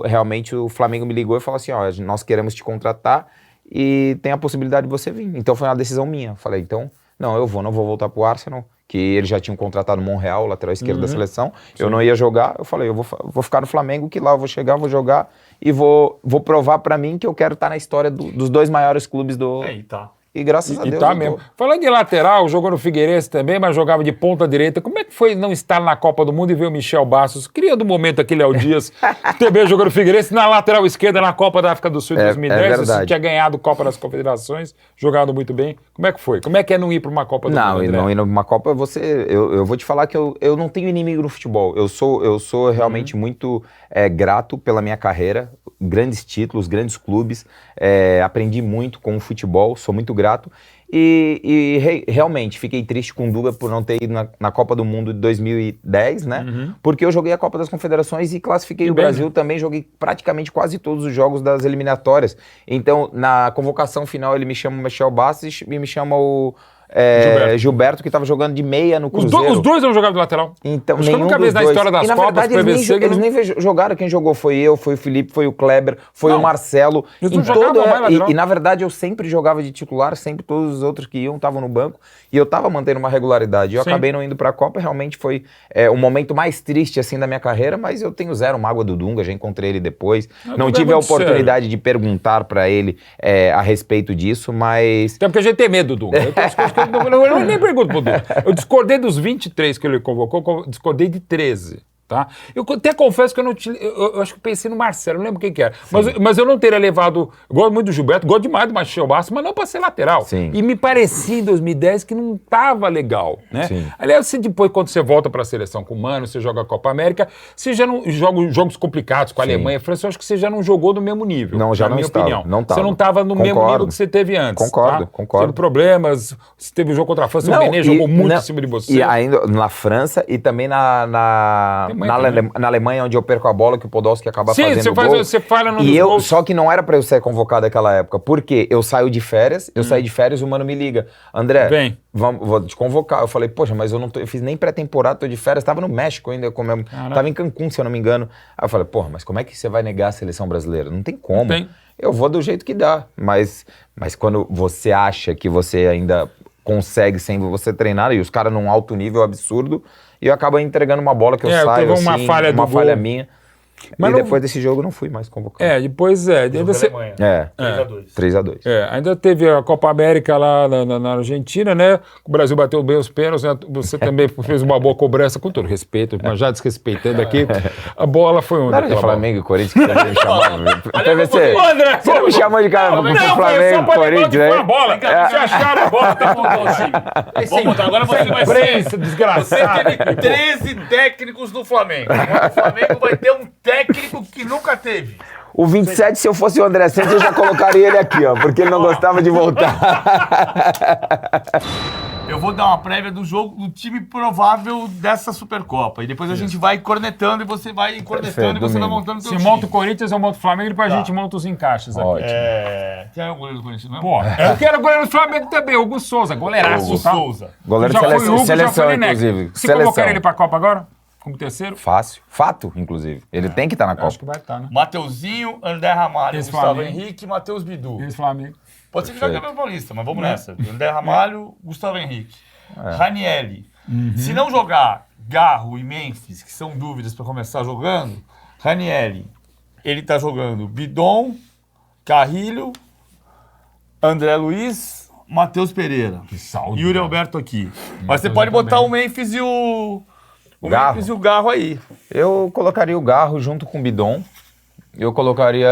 realmente o Flamengo me ligou e falou assim, ó, nós queremos te contratar e tem a possibilidade de você vir. Então foi uma decisão minha. Falei, então, não vou voltar pro Arsenal, que eles já tinham contratado o Monreal, lateral esquerdo da seleção. Sim. Eu não ia jogar, eu falei, eu vou ficar no Flamengo, que lá eu vou chegar, vou jogar e vou provar pra mim que eu quero estar na história dos 2 maiores clubes do... E graças a Deus. Tá mesmo. Falando de lateral, jogou no Figueirense também, mas jogava de ponta direita. Como é que foi não estar na Copa do Mundo e ver o Michel Bastos? Criando um momento aquele Léo Dias, também jogou no Figueirense, na lateral esquerda, na Copa da África do Sul em 2010. Você tinha ganhado Copa das Confederações, jogado muito bem. Como é que foi? Como é que é não ir para uma Copa do Mundo? Não ir para uma Copa, eu vou te falar que eu não tenho inimigo no futebol. Eu sou realmente muito grato pela minha carreira, grandes títulos, grandes clubes, aprendi muito com o futebol, sou muito grato e realmente fiquei triste com o Dunga por não ter ido na Copa do Mundo de 2010, né? Porque eu joguei a Copa das Confederações e classifiquei o Brasil também, joguei praticamente quase todos os jogos das eliminatórias. Então, na convocação final, ele me chama o Michel Bastos e me chama o Gilberto, que estava jogando de meia no Cruzeiro. Os dois não jogaram de lateral? Então, acho que eu nunca vi na história das Copas. Na verdade, eles nem jogaram. Quem jogou foi eu, foi o Felipe, foi o Kleber, foi o Marcelo. E na verdade, eu sempre jogava de titular, sempre todos os outros que iam estavam no banco. E eu estava mantendo uma regularidade. Eu acabei não indo para a Copa, realmente foi o momento mais triste assim da minha carreira, mas eu tenho zero mágoa do Dunga, já encontrei ele depois. Não tive a oportunidade de perguntar para ele a respeito disso, mas... Até porque a gente tem medo do Dunga. Eu nem pergunto pro Dunga. Eu discordei dos 23 que ele convocou, discordei de 13. Tá? Eu até confesso que eu acho que pensei no Marcelo, não lembro quem que era. Mas eu não teria levado. Gosto muito do Gilberto, gosto demais do Michel Bastos, mas não para ser lateral. Sim. E me parecia em 2010 que não estava legal. Né? Aliás, você depois, quando você volta para a seleção com o Mano, você joga a Copa América, você já não joga jogos complicados com a Alemanha e França, eu acho que você já não jogou no mesmo nível. Não, já não estava. Opinião. Não estava. Você não estava no mesmo nível que você teve antes. Concordo. Teve problemas, você teve um jogo contra a França, o Nenê jogou muito em cima de você. E ainda na França e também na Alemanha, onde eu perco a bola, que o Podolski acaba fazendo gol. Você falha no gols. Só que não era pra eu ser convocado naquela época, porque eu saio de férias, e o Mano me liga. André, vou te convocar. Eu falei, poxa, mas eu fiz nem pré-temporada, tô de férias, tava no México ainda, tava em Cancún, se eu não me engano. Aí eu falei, porra, mas como é que você vai negar a seleção brasileira? Não tem como. Eu vou do jeito que dá, mas quando você acha que você ainda consegue sem você treinar, e os caras num alto nível absurdo, e eu acabo entregando uma bola que eu saio assim, uma falha minha. Mas depois desse jogo não fui mais convocado. Depois ainda 3-2. Ainda teve a Copa América lá na Argentina, né? O Brasil bateu bem os pênaltis, né? Você também fez uma boa cobrança, com todo respeito, mas já desrespeitando aqui. A bola foi onde? Não era de Flamengo e Corinthians que você me chamava. PVC, você me chamou de cara pro Flamengo e Corinthians, aí? Você acharam a bola, tá bom, Vamos botar, agora você vai ser desgraçado. Você teve 13 técnicos no Flamengo. O Flamengo vai ter um técnico que nunca teve. O 27, se eu fosse o André Santos, eu já colocaria ele aqui, ó, porque ele não gostava de voltar. Eu vou dar uma prévia do jogo, do time provável dessa Supercopa. E depois a gente vai cornetando e você vai cornetando e você vai montando o seu time. Se monta o Corinthians, eu monto o Flamengo e depois a gente monta os encaixes aqui. Quem é o goleiro do Corinthians, não? Porra, eu quero o goleiro do Flamengo também, Hugo Souza, goleiraço. Hugo Souza. Goleiro de seleção, inclusive. Se colocar ele pra Copa agora? Como terceiro? Fácil. Fato, inclusive. Ele tem que estar na Copa. Acho que vai estar, né? Mateuzinho, André Ramalho, Gustavo Henrique e Matheus Bidu. Esse Flamengo. Pode ser que jogue campeão paulista, mas vamos nessa. André Ramalho, Gustavo Henrique. Ranieri. Se não jogar Garro e Memphis, que são dúvidas para começar jogando, Ranieri, ele tá jogando Bidon, Carrilho, André Luiz, Matheus Pereira. Que saldo. Yuri Alberto aqui. Mas você pode botar o Memphis e o Garro aí. Eu colocaria o Garro junto com o Bidon. Eu colocaria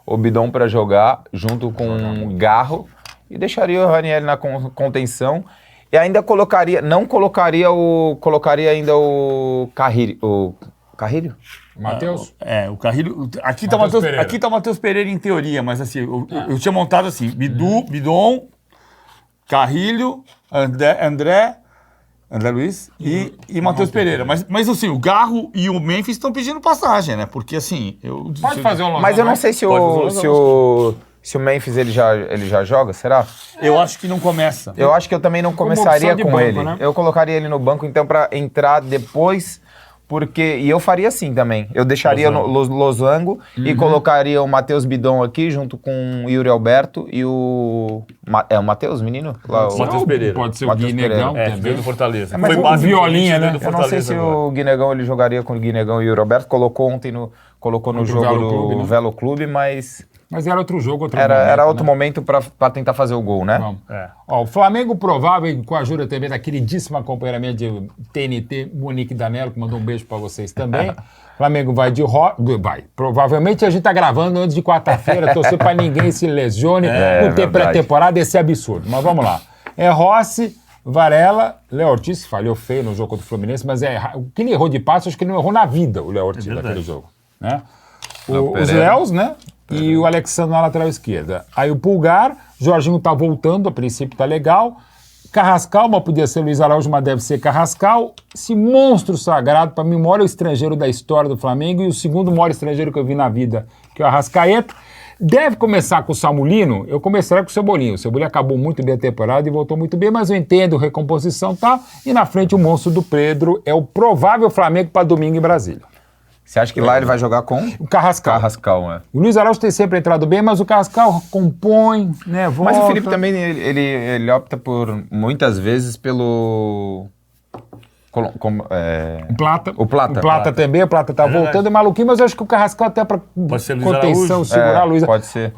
o Bidon para jogar junto com o Garro e deixaria o Ranieri na contenção. E ainda colocaria ainda o Carrilho. O Carrilho? Matheus? O Carrilho. Aqui tá o Matheus Pereira em teoria, mas assim, eu tinha montado assim: Bidon, Carrilho, André Luiz e Matheus Pereira. Mas assim, o Garro e o Memphis estão pedindo passagem, né? Porque assim. Pode fazer um Lozano. Mas eu não sei se o Memphis ele já joga, será? Eu acho que não começa. Eu acho que eu também não começaria com banco, ele. né? Eu colocaria ele no banco, então, para entrar depois. E eu faria assim também. Eu deixaria no Losango e colocaria o Matheus Bidon aqui junto com o Yuri Alberto e o Matheus, menino? O Matheus Pereira. Pode ser o Guinegão. Veio do Fortaleza. Foi base violinha, né? Eu não sei se o Guinegão ele jogaria com o Guinegão e o Yuri Alberto. Colocou ontem no jogo do Velo Clube, mas era outro jogo, era outro momento para tentar fazer o gol, né? O Flamengo provável, com a ajuda também da queridíssima companheira minha de TNT, Monique Danello, que mandou um beijo para vocês também. Flamengo vai vai. Provavelmente a gente tá gravando antes de quarta-feira, torcer para ninguém se lesione, não ter pré-temporada, esse é absurdo. Mas vamos lá. Rossi, Varela, Léo Ortiz, falhou feio no jogo contra o Fluminense, mas o que ele errou de passe, acho que ele não errou na vida, o Léo Ortiz, naquele jogo. Né? Os Léos, né? E o Alexandre na lateral esquerda. Aí o Pulgar, Jorginho tá voltando, a princípio tá legal. Carrascal, mas podia ser Luiz Araújo, mas deve ser Carrascal. Esse monstro sagrado, para mim, o maior estrangeiro da história do Flamengo e o segundo maior estrangeiro que eu vi na vida, que é o Arrascaeta. Deve começar com o Samulino, eu começaria com o Cebolinha. O Cebolinha acabou muito bem a temporada e voltou muito bem, mas eu entendo, recomposição e tal. E na frente o monstro do Pedro é o provável Flamengo para domingo em Brasília. Você acha que lá ele vai jogar com? O Carrascal. Carrascal, O Luiz Araújo tem sempre entrado bem, mas o Carrascal compõe, né? Volta. Mas o Felipe também, ele opta por, muitas vezes, pelo... O Plata também, o Plata tá voltando, é maluquinho, mas eu acho que o Carrascal até para contenção, segurar a Luiz. Pode ser.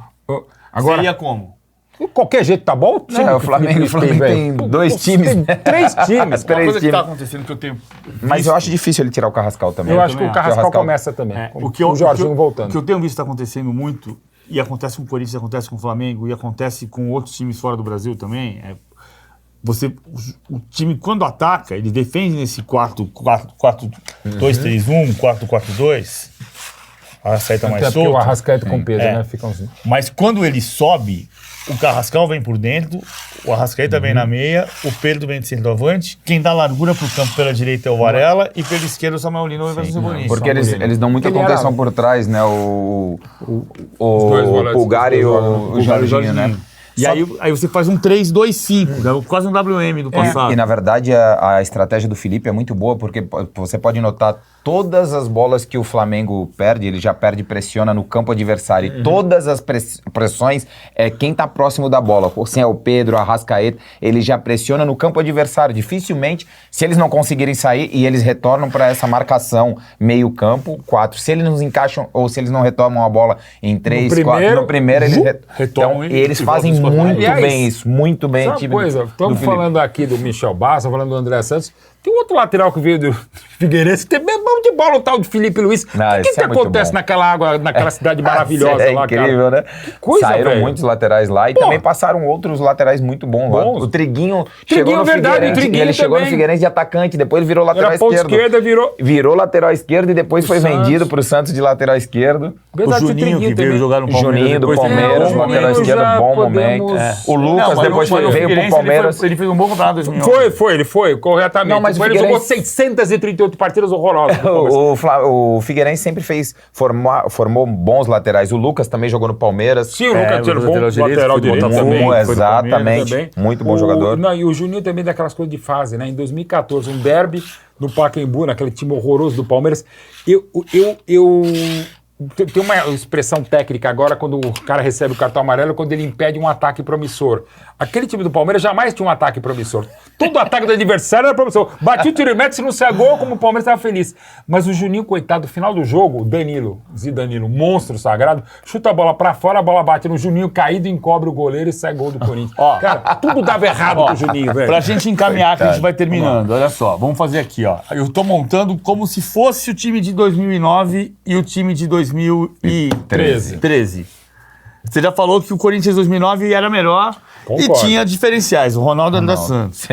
Agora, seria como? De qualquer jeito tá bom? O Flamengo tem 2 times. Tem 3 times. Uma coisa que tá acontecendo que eu tenho visto, mas eu acho difícil ele tirar o Carrascal também. Eu acho que o Carrascal começa também. O Jorginho voltando. O que eu tenho visto acontecendo muito, e acontece com o Corinthians, acontece com o Flamengo, e acontece com outros times fora do Brasil também, o time, quando ataca, ele defende nesse 4-2-3-1, 4-4-2, a Arrascaeta mais solto. O Arrascaeta com peso, né? Fica uns... Mas quando ele sobe, o Carrascal vem por dentro, o Arrascaeta vem na meia, o Pedro vem de centroavante, quem dá largura pro campo pela direita é o Varela e pela esquerda o Samuel Lino e o Cebolinha. Porque eles dão muita contenção por trás, né? O Pulgar e o Jorginho, né? E aí você faz um 3-2-5, quase um WM do passado. E na verdade a estratégia do Felipe é muito boa, porque você pode notar todas as bolas que o Flamengo perde, ele já perde e pressiona no campo adversário. E todas as pressões é quem tá próximo da bola. Se é o Pedro, o Arrascaeta, ele já pressiona no campo adversário. Dificilmente, se eles não conseguirem sair e eles retornam para essa marcação meio campo, 4. Se eles nos encaixam ou se eles não retomam a bola em 3, 4, no primeiro eles retomam. E eles fazem muito bem isso, muito bem. Sabe coisa, estamos falando aqui do Michel Barça, falando do André Santos. Tem um outro lateral que veio do Figueirense, tem bem bom de bola, o tal de Felipe Luiz. O que acontece naquela água, naquela cidade maravilhosa lá, cara? Incrível, né? Que coisa, saíram muitos laterais lá e também passaram outros laterais muito bons lá. O Triguinho chegou no Figueirense e ele chegou no Figueirense de atacante, depois virou lateral esquerdo. Virou lateral esquerdo e depois foi vendido pro Santos de lateral esquerdo. O Juninho que veio jogar no Palmeiras. Juninho do Palmeiras, lateral esquerdo, bom momento. O Lucas depois veio pro Palmeiras. Ele fez um bom campeonato em 2011. Ele foi, corretamente. Ele jogou 638 partidas horrorosas. O Figueirense sempre formou bons laterais. O Lucas também jogou no Palmeiras. Sim, o Lucas era bom lateral direito também. Exatamente, muito bom jogador. E o Juninho também daquelas coisas de fase, né? Em 2014, um derby no Pacaembu, naquele time horroroso do Palmeiras. Tem uma expressão técnica agora, quando o cara recebe o cartão amarelo, quando ele impede um ataque promissor. Aquele time do Palmeiras jamais tinha um ataque promissor. Todo ataque do adversário era promissor. Batia o tiro e mete, se não saia gol, como o Palmeiras estava feliz. Mas o Juninho, coitado, no final do jogo, Zidanilo, monstro sagrado, chuta a bola pra fora, a bola bate no Juninho, caído, encobre o goleiro e sai gol do Corinthians. Cara, tudo dava errado com o Juninho, velho. Pra gente encaminhar, que a gente vai terminando, olha só, vamos fazer aqui, ó. Eu tô montando como se fosse o time de 2009 e o time de 2013. Você já falou que o Corinthians 2009 era melhor. Concordo. E tinha diferenciais, o Ronaldo e André Santos.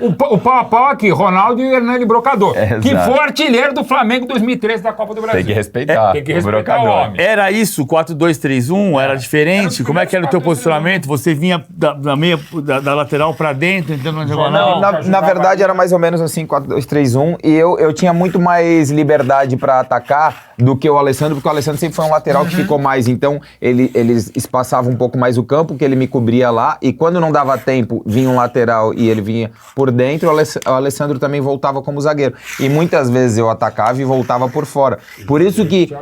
O pau a pau aqui, Ronaldo e Hernani Brocador, que foi artilheiro do Flamengo 2013 da Copa do Brasil. Tem que respeitar. Tem que respeitar o homem. Era isso, 4-2-3-1, era diferente? Como é que era o teu posicionamento? Você vinha da lateral pra dentro, entrando na diagonal? Na verdade, era mais ou menos assim, 4-2-3-1, e eu tinha muito mais liberdade pra atacar do que o Alessandro, porque o Alessandro sempre foi um lateral que ficou mais, então eles espaçavam um pouco mais o campo, que ele me cobria lá, e quando não dava tempo, vinha um lateral e ele vinha por dentro, o Alessandro também voltava como zagueiro. E muitas vezes eu atacava e voltava por fora. Por isso que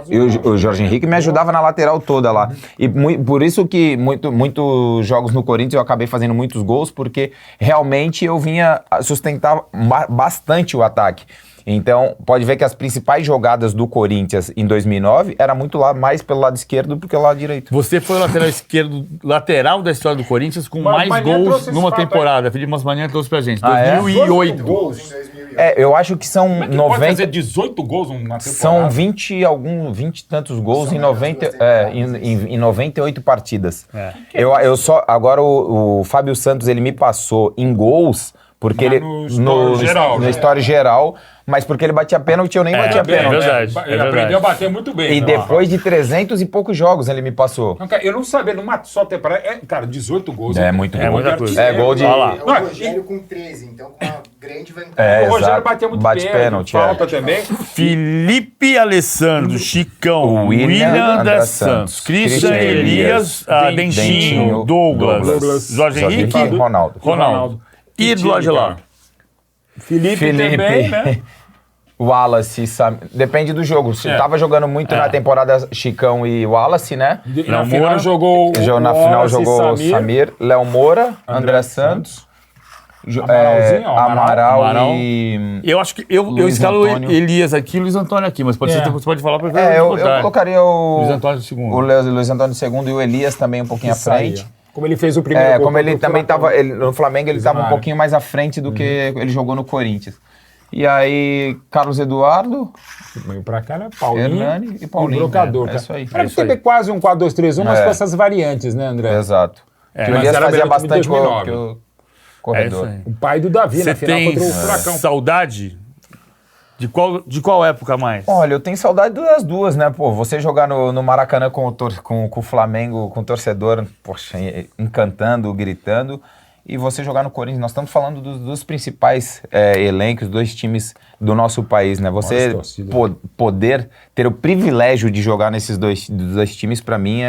o Jorge Henrique me ajudava na lateral toda lá. E por isso que muitos jogos no Corinthians eu acabei fazendo muitos gols, porque realmente eu vinha sustentar bastante o ataque. Então, pode ver que as principais jogadas do Corinthians em 2009 era muito mais pelo lado esquerdo do que pelo lado direito. Você foi o lateral esquerdo, lateral da história do Corinthians com mais gols numa temporada. Felipe Masmanian trouxe pra gente. 2008. Gols em 2008. Eu acho que são 90... Pode fazer 18 gols numa temporada? São 20 e tantos gols em 98 partidas. Agora o Fábio Santos, ele me passou em gols, porque ele no história geral, mas porque ele batia pênalti, eu nem batia pênalti. É verdade. Ele aprendeu a bater muito bem. E depois de 300 e poucos jogos ele me passou. Eu não sabia, numa só temporada. Cara, 18 gols. É muito gol. Muita coisa. É gol de... É o Rogério com 13, então com uma grande vantagem. O Rogério batia muito pênalti. Falta também. Felipe Alessandro, Chicão, William André Santos, Christian Elias, Dentinho, Douglas, Jorge Henrique, Ronaldo. E do lado de lá? Felipe também, né? Wallace, depende do jogo. Se tava jogando muito na temporada Chicão e Wallace, né? Na final jogou na final jogou Samir, Léo Moura, André Santos, Amaral e... Eu acho que eu escalo Elias aqui e Luiz Antônio aqui, mas você pode falar pra ver. Eu colocaria o Luiz Antônio segundo. O Luiz Antônio segundo e o Elias também um pouquinho à frente. Como ele fez o primeiro gol. Como ele também estava no Flamengo, ele estava um pouquinho mais à frente do que ele jogou no Corinthians. E aí, Carlos Eduardo, pra cá era Paulinho, Hernani e Paulinho. Brocador. Isso aí. Era quase um 4-2-3-1, mas com essas variantes, né, André? Exato. O Elias fazia bastante corredor. O pai do Davi, na final contra o Furacão. Saudade? De qual época mais? Olha, eu tenho saudade das duas, né? Pô, você jogar no Maracanã com o Flamengo, com o torcedor, poxa, encantando, gritando, e você jogar no Corinthians. Nós estamos falando dos principais elencos, dois times do nosso país, né? Você poder ter o privilégio de jogar nesses dois times, pra mim,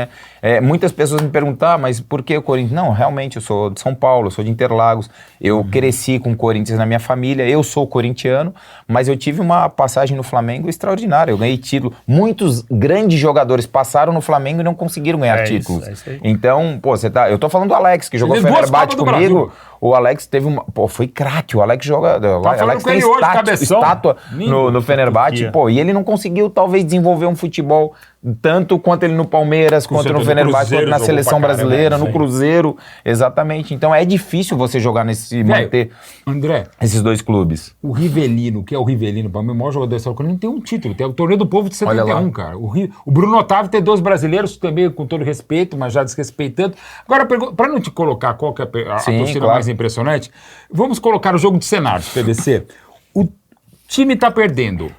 muitas pessoas me perguntam, mas por que o Corinthians? Não, realmente, eu sou de São Paulo, eu sou de Interlagos, eu cresci com o Corinthians na minha família, eu sou corintiano, mas eu tive uma passagem no Flamengo extraordinária, eu ganhei título. Muitos grandes jogadores passaram no Flamengo e não conseguiram ganhar títulos. Então, eu tô falando do Alex, que jogou Fenerbahçe comigo. O Alex teve foi craque, o Alex joga... O Alex tem estátua no Fenerbahçe, e ele não conseguiu, talvez, desenvolver um futebol tanto quanto ele no Palmeiras, quanto no Fenerbahçe, quanto na seleção brasileira, no Cruzeiro, exatamente. Então é difícil você jogar manter André, esses dois clubes. O Rivelino, que é o Rivelino, para mim, o maior jogador da história, não tem um título, tem o Torneio do Povo de 71, cara. O Bruno Otávio tem 2 brasileiros, também com todo respeito, mas já desrespeitando. Agora, para não te colocar qual que é a torcida mais impressionante, vamos colocar o jogo de cenários, PVC. O time tá perdendo,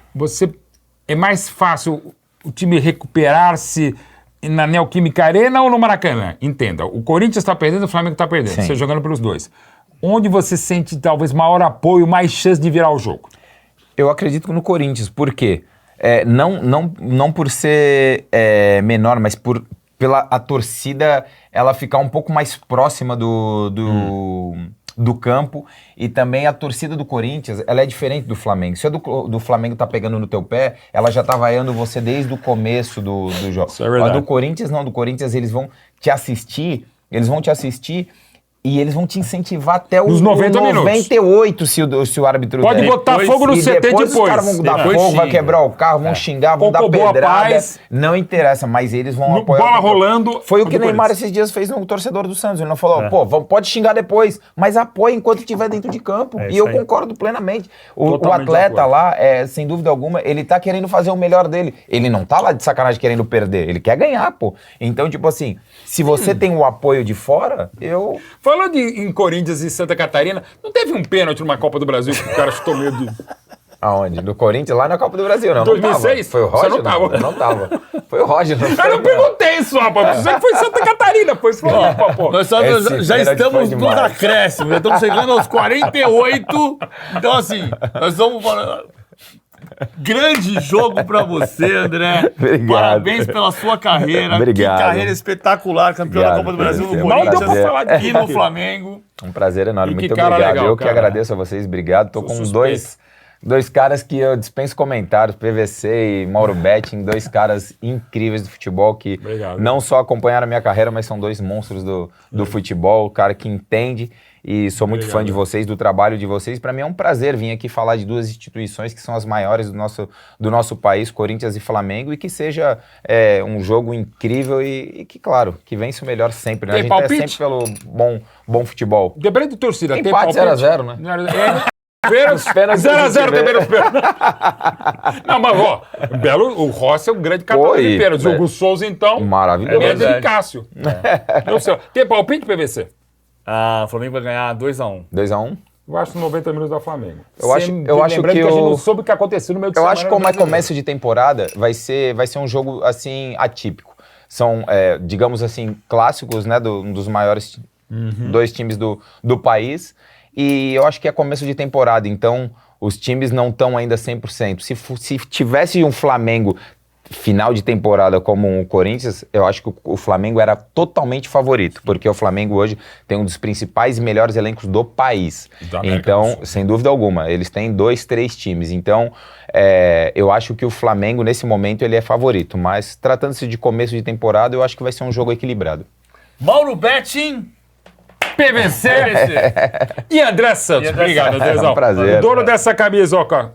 é mais fácil o time recuperar-se na Neoquímica Arena ou no Maracanã? Entenda, o Corinthians está perdendo, o Flamengo está perdendo, você jogando pelos dois. Onde você sente talvez maior apoio, mais chance de virar o jogo? Eu acredito no Corinthians, por quê? Não por ser menor, mas pela a torcida ela ficar um pouco mais próxima do do campo, e também a torcida do Corinthians, ela é diferente do Flamengo. Se a do Flamengo tá pegando no teu pé, ela já tá vaiando você desde o começo do jogo. Isso é verdade. A do Corinthians não, do Corinthians eles vão te assistir e eles vão te incentivar até os 98 se o árbitro pode botar fogo no CT depois. Os caras vão dar fogo, vai quebrar o carro, vão xingar, vão dar pedrada. Não interessa, mas eles vão apoiar. Bola rolando. Foi o que o Neymar esses dias fez no torcedor do Santos. Ele não falou, pode xingar depois, mas apoia enquanto estiver dentro de campo. E eu concordo plenamente. O atleta lá, sem dúvida alguma, ele tá querendo fazer o melhor dele. Ele não tá lá de sacanagem querendo perder. Ele quer ganhar, pô. Então, tipo assim, se você tem o apoio de fora, Falando em Corinthians e Santa Catarina, não teve um pênalti numa Copa do Brasil que o cara chutou meio de... Aonde? No Corinthians, lá na Copa do Brasil, não? 2006? Foi o Roger? Você não tava. Eu não tava. Foi o Roger. Eu não perguntei isso, rapaz. Você que foi Santa Catarina, foi Floripa, pô. Nós já estamos nos acréscimos, já estamos chegando aos 48. Então, assim, nós vamos... Grande jogo pra você, André. Obrigado. Parabéns pela sua carreira. Obrigado. Que carreira espetacular, campeão da Copa do Brasil no Mal deu Corinthians pra falar de e no Flamengo. Um prazer enorme, muito cara obrigado. legal, Eu que cara. agradeço a vocês, obrigado. Tô com dois caras que eu dispenso comentários, PVC e Mauro Betting, dois caras incríveis do futebol que não só acompanharam a minha carreira, mas são dois monstros do futebol, o cara que entende. E sou muito fã de vocês, do trabalho de vocês. Para mim é um prazer vir aqui falar de duas instituições que são as maiores do nosso país, Corinthians e Flamengo, e que seja um jogo incrível e que, claro, que vence o melhor sempre. Né? A gente é sempre pelo bom futebol. Depende de torcida. Empate 0x0, né? 0x0 também no pênalti. Não, mas ó, o Rossi é um grande catador de pênaltis. O Hugo Souza, então, maravilhoso. é de Cássio. Tem palpite, PVC? O Flamengo vai ganhar 2x1. 2x1? Eu acho 90 minutos da Flamengo. Eu acho que a gente não soube o que aconteceu no meio de semana. Eu acho que como é começo de temporada, vai ser um jogo, assim, atípico. São, digamos assim, clássicos, né, um dos maiores dois times do país. E eu acho que é começo de temporada, então os times não estão ainda 100%. Se tivesse um Flamengo final de temporada como o Corinthians, eu acho que o Flamengo era totalmente favorito, porque o Flamengo hoje tem um dos principais e melhores elencos do país. Então, sem dúvida alguma, eles têm 2, 3 times. Então, eu acho que o Flamengo, nesse momento, ele é favorito. Mas, tratando-se de começo de temporada, eu acho que vai ser um jogo equilibrado. Mauro Betting... PVC e André Santos. Obrigado, Andrezão. É um prazer. O dono dessa camisa, ó,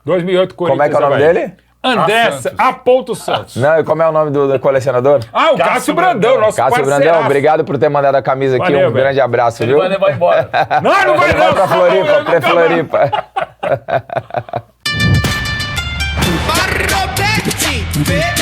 2008 Corinthians. Como é que é o nome dele? André Santos. Não, e como é o nome do colecionador? O Cássio Brandão, nosso Cássio Brandão, obrigado por ter mandado a camisa aqui. Valeu, um grande abraço, Ele viu? vai levar embora. Não vai não. Pra Floripa, pra Floripa. Mauro Betting,